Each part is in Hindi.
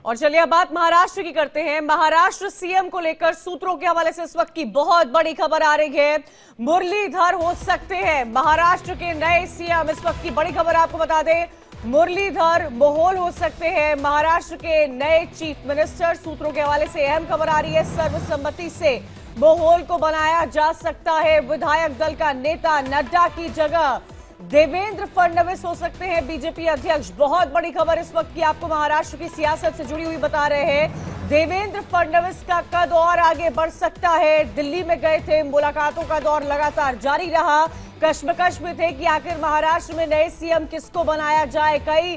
और चलिए अब बात महाराष्ट्र की करते हैं। महाराष्ट्र सीएम को लेकर सूत्रों के हवाले से इस वक्त की बहुत बड़ी खबर आ रही है। मुरलीधर हो सकते हैं महाराष्ट्र के नए सीएम। इस वक्त की बड़ी खबर आपको बता दें, मुरलीधर मोहोल हो सकते हैं महाराष्ट्र के नए चीफ मिनिस्टर। सूत्रों के हवाले से अहम खबर आ रही है। सर्वसम्मति से मोहोल को बनाया जा सकता है विधायक दल का नेता। नड्डा की जगह देवेंद्र फडणवीस हो सकते हैं बीजेपी अध्यक्ष। बहुत बड़ी खबर इस वक्त की आपको महाराष्ट्र की सियासत से जुड़ी हुई बता रहे हैं। देवेंद्र फडणवीस का कद और आगे बढ़ सकता है। दिल्ली में गए थे, मुलाकातों का दौर लगातार जारी रहा। कश्मकश में थे कि आखिर महाराष्ट्र में नए सीएम किसको बनाया जाए। कई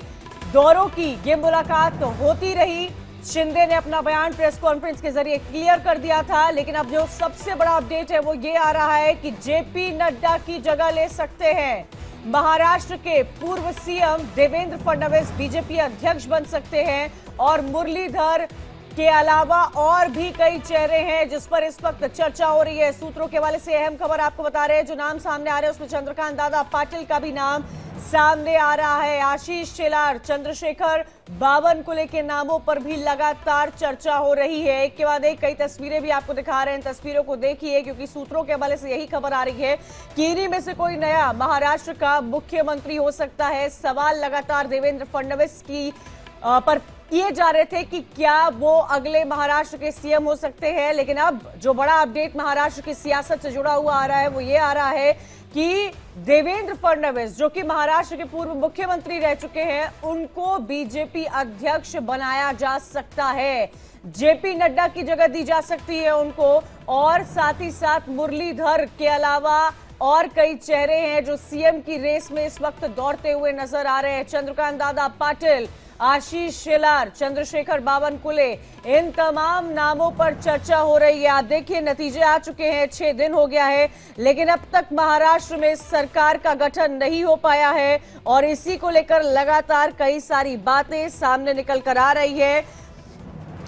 दौरों की ये मुलाकात होती रही। शिंदे ने अपना बयान प्रेस कॉन्फ्रेंस के जरिए क्लियर कर दिया था, लेकिन अब जो सबसे बड़ा अपडेट है वो ये आ रहा है कि जेपी नड्डा की जगह ले सकते हैं महाराष्ट्र के पूर्व सीएम देवेंद्र फडणवीस। बीजेपी अध्यक्ष बन सकते हैं और मुरलीधर के अलावा और भी कई चेहरे हैं जिस पर इस वक्त चर्चा हो रही है। सूत्रों के हवाले से अहम खबर आपको बता रहे हैं। जो नाम सामने आ रहे हैं उसमें चंद्रकांत दादा पाटिल का भी नाम सामने आ रहा है। आशीष शेलार, चंद्रशेखर बावनकुले के नामों पर भी लगातार चर्चा हो रही है। एक के बाद एक कई तस्वीरें भी आपको दिखा रहे हैं। तस्वीरों को देखिए, क्योंकि सूत्रों के हवाले से यही खबर आ रही है कि इन्हीं में से कोई नया महाराष्ट्र का मुख्यमंत्री हो सकता है। सवाल लगातार देवेंद्र फडणवीस की पर किए जा रहे थे कि क्या वो अगले महाराष्ट्र के सीएम हो सकते हैं, लेकिन अब जो बड़ा अपडेट महाराष्ट्र की सियासत से जुड़ा हुआ आ रहा है वो ये आ रहा है कि देवेंद्र फडणवीस, जो कि महाराष्ट्र के पूर्व मुख्यमंत्री रह चुके हैं, उनको बीजेपी अध्यक्ष बनाया जा सकता है। जेपी नड्डा की जगह दी जा सकती है उनको, और साथ ही साथ मुरलीधर के अलावा और कई चेहरे हैं जो सीएम की रेस में इस वक्त दौड़ते हुए नजर आ रहे हैं। चंद्रकांत दादा पाटिल, आशीष शेलार, चंद्रशेखर बावनकुले, इन तमाम नामों पर चर्चा हो रही है। आप देखिए, नतीजे आ चुके हैं, 6 दिन हो गया है, लेकिन अब तक महाराष्ट्र में सरकार का गठन नहीं हो पाया है और इसी को लेकर लगातार कई सारी बातें सामने निकल कर आ रही है।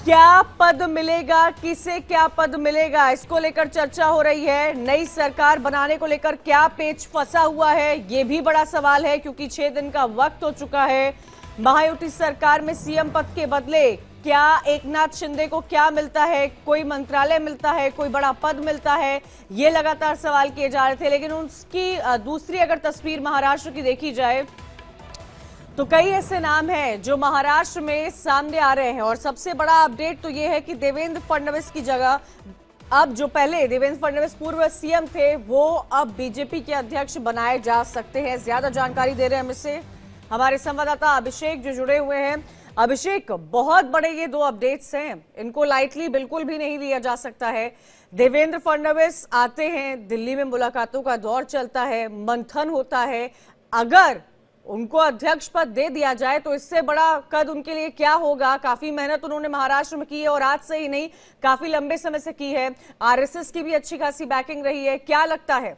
क्या पद मिलेगा, किसे क्या पद मिलेगा, इसको लेकर चर्चा हो रही है। नई सरकार बनाने को लेकर क्या पेच फंसा हुआ है, यह भी बड़ा सवाल है, क्योंकि 6 दिन का वक्त हो चुका है। महायुति सरकार में सीएम पद के बदले क्या एकनाथ शिंदे को क्या मिलता है, कोई मंत्रालय मिलता है, कोई बड़ा पद मिलता है, ये लगातार सवाल किए जा रहे थे। लेकिन उसकी दूसरी अगर तस्वीर महाराष्ट्र की देखी जाए तो कई ऐसे नाम हैं जो महाराष्ट्र में सामने आ रहे हैं। और सबसे बड़ा अपडेट तो ये है कि देवेंद्र फडणवीस की जगह अब जो पहले देवेंद्र फडणवीस पूर्व सीएम थे वो अब बीजेपी के अध्यक्ष बनाए जा सकते हैं। ज्यादा जानकारी दे रहे हैं हमसे हमारे संवाददाता अभिषेक जो जुड़े हुए हैं। अभिषेक, बहुत बड़े ये 2 अपडेट्स हैं, इनको लाइटली बिल्कुल भी नहीं लिया जा सकता है। देवेंद्र फडणवीस आते हैं, दिल्ली में मुलाकातों का दौर चलता है, मंथन होता है। अगर उनको अध्यक्ष पद दे दिया जाए तो इससे बड़ा कद उनके लिए क्या होगा। काफी मेहनत उन्होंने महाराष्ट्र में की है और आज से ही नहीं, काफी लंबे समय से की है। आरएसएस की भी अच्छी खासी बैकिंग रही है। क्या लगता है?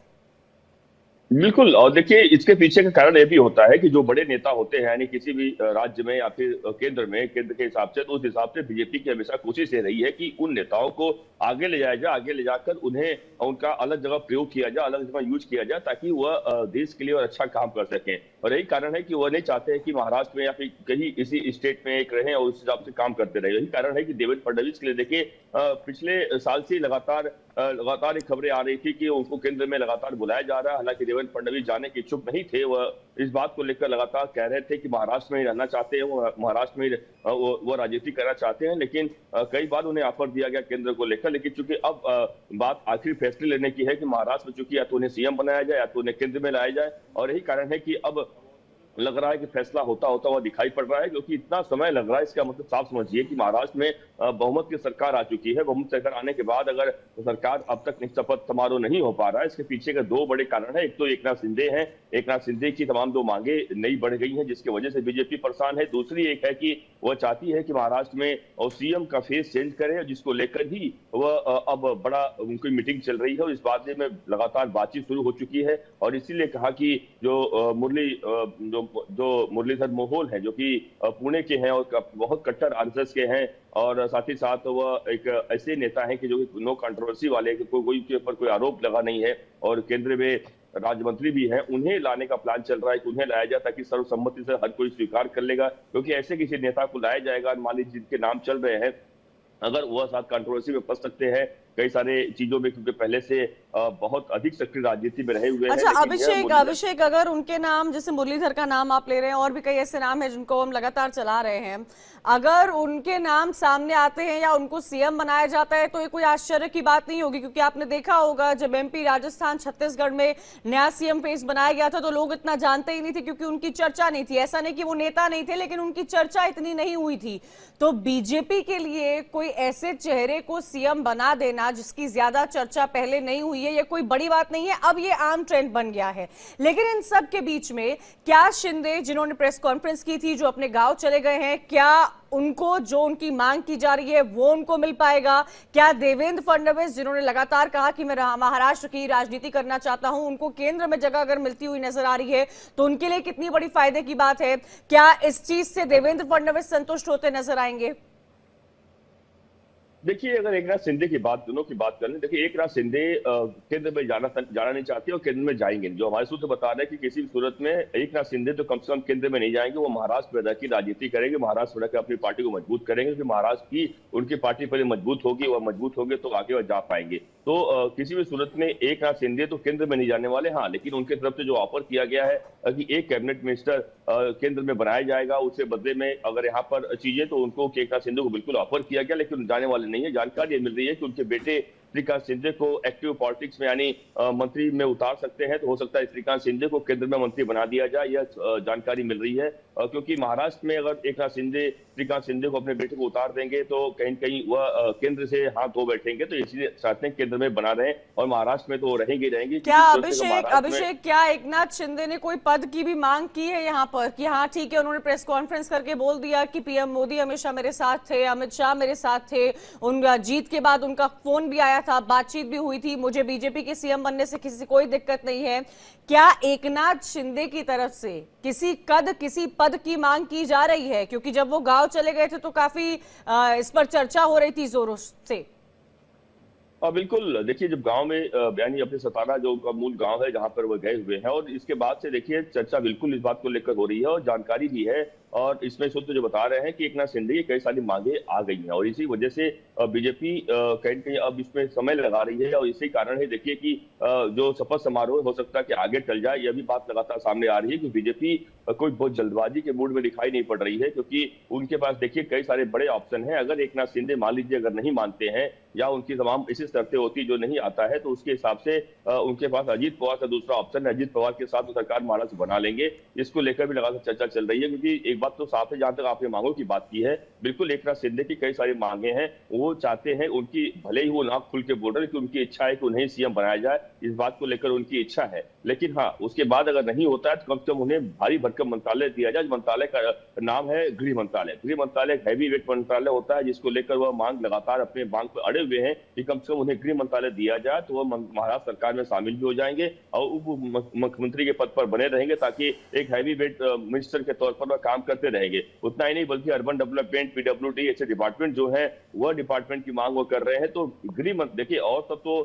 बिल्कुल। और देखिए, इसके पीछे का कारण यह भी होता है कि जो बड़े नेता होते हैं, यानी किसी भी राज्य में या फिर केंद्र के हिसाब से, तो उस हिसाब से बीजेपी की हमेशा कोशिश ये रही है कि उन नेताओं को आगे ले जाया जाए, आगे ले जाकर उन्हें उनका अलग जगह प्रयोग किया जाए, अलग जगह यूज किया जाए, ताकि वह देश के लिए और अच्छा काम कर सकें। और यही कारण है कि वह नहीं चाहते हैं कि महाराष्ट्र में या फिर कहीं इसी स्टेट में एक रहें और उस हिसाब से काम करते रहे। यही कारण है कि देवेंद्र फडणवीस के लिए देखिए, पिछले साल से लगातार एक खबरें आ रही थी कि उनको केंद्र में लगातार बुलाया जा रहा है। हालांकि देवेंद्र फडणवीस जाने के इच्छुक नहीं थे, वह इस बात को लेकर लगातार कह रहे थे कि महाराष्ट्र में ही रहना चाहते हैं, वो महाराष्ट्र में वो राजनीति करना चाहते हैं। लेकिन कई बार उन्हें ऑफर दिया गया केंद्र को लेकर, लेकिन चूंकि अब बात आखिरी फैसले लेने की है कि महाराष्ट्र में चूंकि या तो उन्हें सीएम बनाया जाए या तो उन्हें केंद्र में लाया जाए, और यही कारण है कि अब लग रहा है कि फैसला होता हुआ दिखाई पड़ रहा है। क्योंकि इतना समय लग रहा है, इसका मतलब साफ समझिए कि महाराष्ट्र में बहुमत की सरकार आ चुकी है। बहुमत सरकार आने के बाद अगर सरकार अब तक शपथ समारोह नहीं हो पा रहा है, इसके पीछे के 2 बड़े कारण है। एक तो एकनाथ शिंदे हैं, एकनाथ शिंदे की तमाम 2 मांगे नई बढ़ गई हैं, जिसकी वजह से बीजेपी परेशान है। दूसरी एक है कि वह चाहती है कि महाराष्ट्र में और सीएम का फेस चेंज करे, जिसको लेकर ही वह अब बड़ा उनकी मीटिंग चल रही है और इस बारे में लगातार बातचीत शुरू हो चुकी है। और इसीलिए कहा कि जो मुरलीधर मोहोल है, जो कि पुणे के हैं और बहुत कट्टर आरएसएस के हैं, और साथ ही साथ वह एक ऐसे नेता हैं कि जो कि नो कंट्रोवर्सी वाले, कोई के ऊपर कोई आरोप लगा नहीं है और केंद्र में राज्य मंत्री भी हैं, उन्हें लाने का प्लान चल रहा है कि उन्हें लाया जाए, ताकि सर्वसम्मति से हर कोई स्वीकार कर लेगा। क्योंकि ऐसे किसी नेता को लाया जाएगा, मान लीजिए जिनके नाम चल रहे हैं, अगर वह साथ कंट्रोवर्सी में फंस सकते हैं कई सारे चीजों में, क्योंकि पहले से बहुत अधिक सक्रिय राजनीति में रहे हुए हैं। अच्छा अभिषेक, अगर उनके नाम, जैसे मुरलीधर का नाम आप ले रहे हैं, और भी कई ऐसे नाम हैं जिनको हम लगातार चला रहे हैं, अगर उनके नाम सामने आते हैं या उनको सीएम बनाया जाता है तो ये कोई आश्चर्य की बात नहीं होगी। क्योंकि आपने देखा होगा जब एमपी, राजस्थान, छत्तीसगढ़ में नया सीएम फेस बनाया गया था तो लोग इतना जानते ही नहीं थे, क्योंकि उनकी चर्चा नहीं थी। ऐसा नहीं कि वो नेता नहीं थे, लेकिन उनकी चर्चा इतनी नहीं हुई थी। तो बीजेपी के लिए कोई ऐसे चेहरे को सीएम बना देना जिसकी ज्यादा चर्चा पहले नहीं हुई है, ये कोई बड़ी बात नहीं है, अब ये आम ट्रेंड बन गया है। लेकिन इन सब के बीच में क्या शिंदे, जिन्होंने प्रेस कॉन्फ्रेंस की थी, जो अपने गांव चले गए हैं, क्या उनको जो उनकी मांग की जा रही है वो उनको मिल पाएगा? क्या देवेंद्र फडणवीस, जिन्होंने लगातार कहा कि मैं महाराष्ट्र की राजनीति करना चाहता हूं, उनको केंद्र में जगह अगर मिलती हुई नजर आ रही है तो उनके लिए कितनी बड़ी फायदे की बात है? क्या इस चीज से देवेंद्र फडणवीस संतुष्ट होते नजर आएंगे? देखिए, अगर एकनाथ शिंदे की बात, दोनों की बात कर लें, देखिए एकनाथ शिंदे केंद्र में जाना नहीं चाहते और केंद्र में जाएंगे। जो हमारे सूत्र बता रहे हैं कि किसी भी सूरत में एकनाथ शिंदे तो कम से कम केंद्र में नहीं जाएंगे, वो महाराष्ट्र में रहकर राजनीति करेंगे, महाराष्ट्र में रहकर अपनी पार्टी को मजबूत करेंगे। क्योंकि महाराष्ट्र की उनकी पार्टी पहले मजबूत होगी, वह मजबूत होंगे तो आगे वह जा पाएंगे। तो किसी भी सूरत में एकनाथ शिंदे तो केंद्र में नहीं जाने वाले। हाँ, लेकिन उनकी तरफ से जो ऑफर किया गया है कि एक कैबिनेट मिनिस्टर केंद्र में बनाया जाएगा, उसके बदले में अगर यहाँ पर चीजें, तो उनको एकनाथ शिंदे को बिल्कुल ऑफर किया गया, लेकिन जाने वाले नहीं है। जानकारी मिल रही है कि उनके बेटे श्रीकांत शिंदे को एक्टिव पॉलिटिक्स में, यानी मंत्री में उतार सकते हैं। तो हो सकता है श्रीकांत शिंदे को केंद्र में मंत्री बना दिया जाए, यह जानकारी मिल रही है। क्योंकि महाराष्ट्र में अगर एकनाथ शिंदे श्रीकांत शिंदे को अपने बेटे को उतार देंगे तो कहीं कहीं वह केंद्र से हाथ धो बैठेंगे। तो इसलिए चाहते हैं केंद्र में बना रहे, और महाराष्ट्र में तो रहेंगे। क्या अभिषेक, क्या एकनाथ शिंदे ने कोई पद की भी मांग की है यहाँ पर कि हाँ ठीक है, उन्होंने प्रेस कॉन्फ्रेंस करके बोल दिया कि पीएम मोदी हमेशा मेरे साथ थे, अमित शाह मेरे साथ थे, उनका जीत के बाद उनका फोन भी आया था, बातचीत भी हुई थी, मुझे बीजेपी के सीएम बनने से किसी कोई दिक्कत नहीं है? क्या एकनाथ शिंदे की तरफ से किसी पद की मांग की जा रही है? क्योंकि जब वो गांव चले गए थे तो काफी इस पर चर्चा हो रही थी जोरों से। बिल्कुल, देखिए जब गांव में यानी अपने सतारा जो मूल गांव है जहां पर वो गए हुए हैं, और इसके बाद से देखिए चर्चा बिल्कुल इस बात को लेकर हो रही है और जानकारी भी है। और इसमें सूत्र जो बता रहे हैं कि एकनाथ शिंदे की कई सारी मांगे आ गई हैं, और इसी वजह से बीजेपी कहीं कहीं अब इसमें समय लगा रही है। और इसी कारण है देखिए कि जो शपथ समारोह हो सकता है कि आगे टल जाए, यह भी बात लगातार सामने आ रही है कि बीजेपी कोई बहुत जल्दबाजी के मूड में दिखाई नहीं पड़ रही है। क्योंकि उनके पास देखिए कई सारे बड़े ऑप्शन हैं। अगर एकनाथ शिंदे मान लीजिए अगर नहीं मानते हैं या उनकी तमाम ऐसी शर्तें होती जो नहीं आता है, तो उसके हिसाब से उनके पास अजीत पवार का दूसरा ऑप्शन है। अजीत पवार के साथ वो सरकार महाराष्ट्र बना लेंगे। इसको लेकर भी लगातार चर्चा चल रही है। क्योंकि एक बात तो साफ है, जहां तक आपने मांगों की बात की है, बिल्कुल एकनाथ शिंदे की कई सारी मांगे हैं। वो चाहते हैं, उनकी भले ही वो नाक खुल के बोल रहे हैं कि उनकी इच्छा है कि उन्हें सीएम बनाया जाए, इस बात को लेकर उनकी इच्छा है। लेकिन हाँ, उसके बाद अगर नहीं होता है तो कम से कम उन्हें भारी भरकम मंत्रालय दिया जाए। मंत्रालय का नाम है गृह मंत्रालय। गृह मंत्रालय एक हैवी वेट मंत्रालय होता है, जिसको लेकर वह मांग लगातार अपने मांग पर अड़े हुए हैं कि कम से कम उन्हें गृह मंत्रालय दिया जाए, तो वह महाराष्ट्र सरकार में शामिल भी हो जाएंगे और उप मुख्यमंत्री के पद पर बने रहेंगे, ताकि एक हैवी वेट मिनिस्टर के तौर पर वह काम करते रहेंगे। उतना ही नहीं, बल्कि अर्बन डेवलपमेंट, पीडब्ल्यूडी ऐसे डिपार्टमेंट जो है वह डिपार्टमेंट की मांग वो कर रहे हैं। तो गृह मंत्री देखिए, और सब तो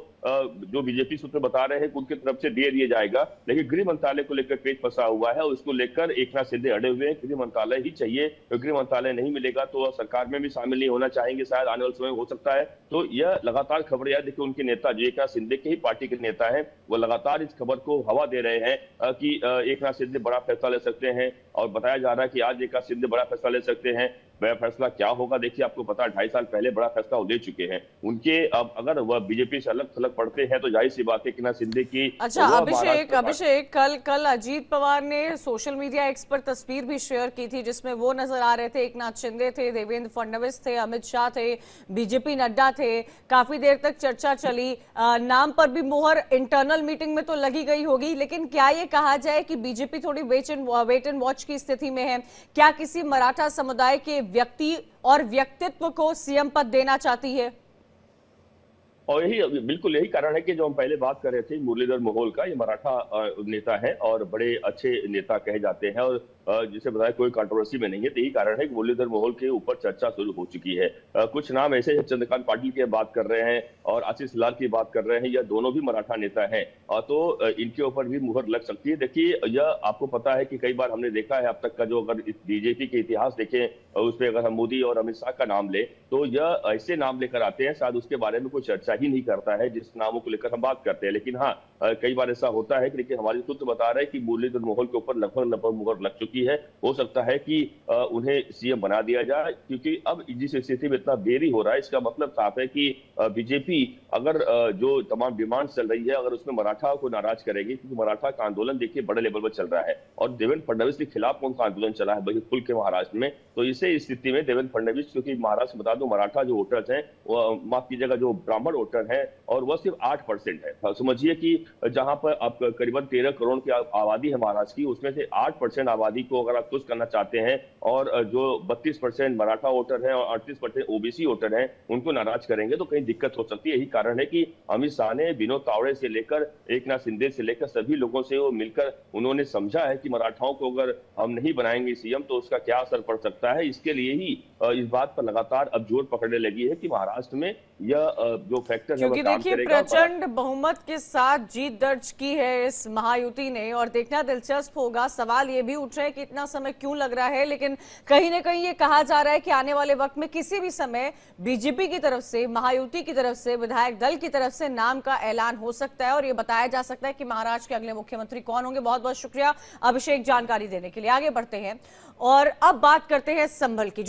जो बीजेपी सूत्र बता रहे हैं कि उनकी तरफ से दे दिया जाएगा, लेकिन गृह मंत्रालय को लेकर पेच फंसा हुआ है और उसको लेकर एकनाथ शिंदे अड़े हुए हैं। गृह मंत्रालय ही चाहिए। तो गृह मंत्रालय नहीं मिलेगा तो सरकार में भी शामिल नहीं होना चाहेंगे, शायद आने वाले समय हो सकता है। तो यह लगातार खबर है। देखिए उनके नेता जो एकनाथ शिंदे के ही पार्टी के नेता हैं, वो लगातार इस खबर को हवा दे रहे हैं कि एकनाथ शिंदे बड़ा फैसला ले सकते हैं। और बताया जा रहा है कि आज एकनाथ शिंदे बड़ा फैसला ले सकते हैं। वह फैसला क्या होगा, देखिए आपको पता है 2.5 साल पहले बड़ा फैसला वो ले चुके हैं। उनके अब अगर वह बीजेपी से अलग थलग पड़ते हैं तो जाहिर सी बात है कि ना शिंदे की। अच्छा अभिषेक, कल अजीत पवार ने सोशल मीडिया एक्स पर तस्वीर भी शेयर की थी, जिसमें वो नजर आ रहे थे, एकनाथ शिंदे थे, देवेंद्र फडणवीस थे, अमित शाह थे, बीजेपी नड्डा थे। काफी देर तक चर्चा चली, नाम पर भी मोहर इंटरनल मीटिंग में तो लगी गई होगी। लेकिन क्या ये कहा जाए कि बीजेपी थोड़ी वेट एंड वॉच की स्थिति में है? क्या किसी मराठा समुदाय के व्यक्ति और व्यक्तित्व को सीएम पद देना चाहती है? और यही बिल्कुल यही कारण है कि जो हम पहले बात कर रहे थे मुरलीधर मोहोल का, ये मराठा नेता है और बड़े अच्छे नेता कहे जाते हैं। और जिसे बताया कोई कंट्रोवर्सी में नहीं है। तो यही कारण है कि मुरलीधर मोहोल के ऊपर चर्चा शुरू हो चुकी है। कुछ नाम ऐसे हैं, चंद्रकांत पाटिल की बात कर रहे हैं और आशीष लाल की बात कर रहे हैं, यह दोनों भी मराठा नेता हैं और तो इनके ऊपर भी मुहर लग सकती है। देखिए, यह आपको पता है कि कई बार हमने देखा है अब तक का जो, अगर इस बीजेपी के इतिहास देखें उसमें अगर हम मोदी और अमित शाह का नाम ले तो यह ऐसे नाम लेकर आते हैं शायद उसके बारे में कोई चर्चा ही नहीं करता है जिस नामों को लेकर हम बात करते हैं। लेकिन हाँ, कई बार ऐसा होता है कि देखिए हमारे सूत्र बता रहे हैं कि मुरलीधर मोहोल के ऊपर लगभग मुहर लग चुकी है। हो सकता है कि उन्हें सीएम बना दिया जाए, क्योंकि अब जिस स्थिति में इतना देरी हो रहा है इसका मतलब साफ है कि बीजेपी अगर जो तमाम डिमांड चल रही है अगर उसमें मराठा को नाराज करेगी, क्योंकि मराठा का आंदोलन देखिए बड़े लेवल पर चल रहा है और देवेंद्र फडणवीस के खिलाफ कौन सा आंदोलन चला है भाई खुल के महाराष्ट्र में। तो इसे स्थिति में देवेंद्र फडणवीस, क्योंकि महाराष्ट्र बता दो मराठा जो वोटर्स हैं, माफ कीजिएगा जो ब्राह्मण वोटर है और वह सिर्फ 8% है। समझिए कि जहां पर आप करीबन 13 करोड़ की आबादी है महाराष्ट्र की, उसमें से 8% आबादी को अगर आप खुश करना चाहते हैं और जो 32% मराठा वोटर है और 38% ओबीसी वोटर है उनको नाराज करेंगे तो कहीं दिक्कत हो सकती है। यही कारण है कि अमित शाह ने विनोद तावड़े से लेकर एकनाथ शिंदे से लेकर सभी लोगों से वो मिलकर उन्होंने समझा है कि मराठाओं को अगर हम नहीं बनाएंगे सीएम तो उसका क्या असर पड़ सकता है। इसके लिए ही इस बात पर लगातार अब जोर पकड़ने लगी है कि महाराष्ट्र में यह जो फैक्टर है क्योंकि देखिए प्रचंड बहुमत के साथ जीत दर्ज की है इस महायुति ने और देखना दिलचस्प होगा। सवाल ये भी उठ रहे हैं कि इतना समय क्यों लग रहा है, लेकिन कहीं ना कहीं ये कहा जा रहा है कि आने वाले वक्त में किसी भी समय बीजेपी की तरफ से, महायुति की तरफ से, विधायक दल की तरफ से नाम का ऐलान हो सकता है और ये बताया जा सकता है कि महाराष्ट्र के अगले मुख्यमंत्री कौन होंगे। बहुत बहुत शुक्रिया अभिषेक जानकारी देने के लिए। आगे बढ़ते हैं और अब बात करते हैं संभल की।